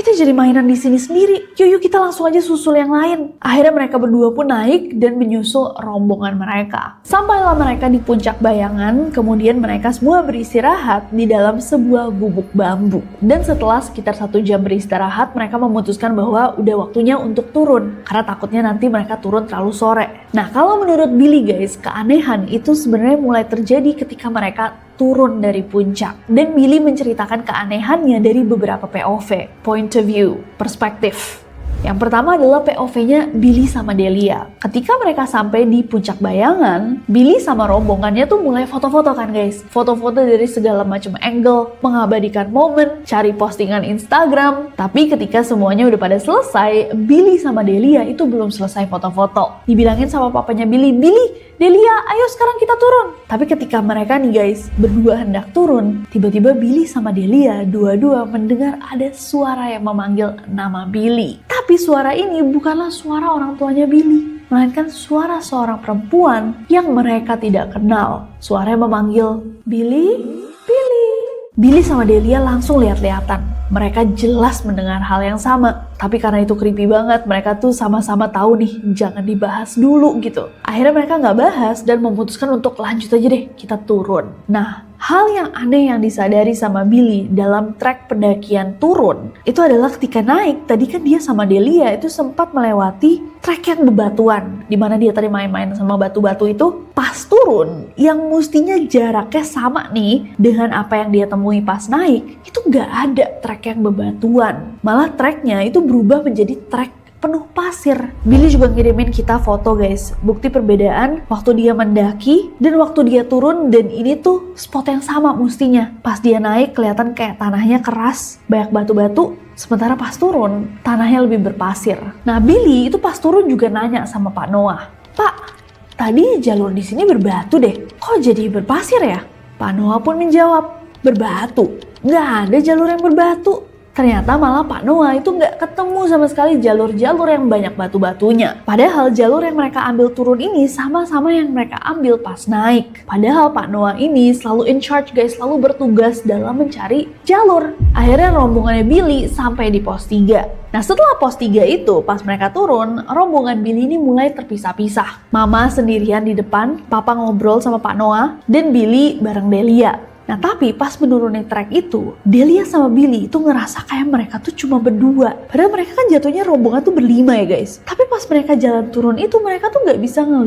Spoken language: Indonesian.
kita jadi mainan di sini sendiri. Yuk kita langsung aja susul yang lain. Akhirnya mereka berdua pun naik dan menyusul rombongan mereka. Sampailah mereka di puncak bayangan, kemudian mereka semua beristirahat di dalam sebuah gubuk bambu. Dan setelah sekitar 1 jam beristirahat, mereka memutuskan bahwa udah waktunya untuk turun. Karena takutnya nanti mereka turun terlalu sore. Nah, kalau menurut Billy guys, keanehan itu sebenarnya mulai terjadi ketika mereka turun dari puncak. Dan Billy menceritakan keanehannya dari beberapa POV, point of view, perspektif. Yang pertama adalah POV-nya Billy sama Delia. Ketika mereka sampai di puncak bayangan, Billy sama rombongannya tuh mulai foto-foto kan guys. Foto-foto dari segala macam angle, mengabadikan momen, cari postingan Instagram. Tapi ketika semuanya udah pada selesai, Billy sama Delia itu belum selesai foto-foto. Dibilangin sama papanya Billy, Delia, ayo sekarang kita turun. Tapi ketika mereka nih guys, berdua hendak turun, tiba-tiba Billy sama Delia dua-dua mendengar ada suara yang memanggil nama Billy. Tapi suara ini bukanlah suara orang tuanya Billy, melainkan suara seorang perempuan yang mereka tidak kenal. Suara yang memanggil, Billy, Billy. Billy sama Delia langsung lihat-lihatan. Mereka jelas mendengar hal yang sama. Tapi karena itu creepy banget, mereka tuh sama-sama tahu nih, jangan dibahas dulu gitu. Akhirnya mereka nggak bahas dan memutuskan untuk lanjut aja deh, kita turun. Nah, hal yang aneh yang disadari sama Billy dalam trek pendakian turun, itu adalah ketika naik, tadi kan dia sama Delia itu sempat melewati trek yang bebatuan. Dimana dia tadi main-main sama batu-batu itu, pas turun, yang mestinya jaraknya sama nih dengan apa yang dia temui pas naik, itu nggak ada trek yang bebatuan. Malah treknya itu berubah menjadi trek penuh pasir. Billy juga ngirimin kita foto guys, bukti perbedaan waktu dia mendaki dan waktu dia turun, dan ini tuh spot yang sama mestinya. Pas dia naik kelihatan kayak tanahnya keras, banyak batu-batu, sementara pas turun tanahnya lebih berpasir. Nah, Billy itu pas turun juga nanya sama Pak Noah, "Pak, tadi jalur di sini berbatu deh, kok jadi berpasir ya?" Pak Noah pun menjawab, "Berbatu? Nggak ada jalur yang berbatu." Ternyata malah Pak Noah itu nggak ketemu sama sekali jalur-jalur yang banyak batu-batunya. Padahal jalur yang mereka ambil turun ini sama-sama yang mereka ambil pas naik. Padahal Pak Noah ini selalu in charge guys, selalu bertugas dalam mencari jalur. Akhirnya rombongannya Billy sampai di pos 3. Nah, setelah pos 3 itu, pas mereka turun, rombongan Billy ini mulai terpisah-pisah. Mama sendirian di depan, Papa ngobrol sama Pak Noah, dan Billy bareng Delia. Nah, tapi pas menurunin trek itu, Delia sama Billy itu ngerasa kayak mereka tuh cuma berdua. Padahal mereka kan jatuhnya rombongan tuh berlima ya guys. Tapi pas mereka jalan turun itu, mereka tuh nggak bisa ngelihat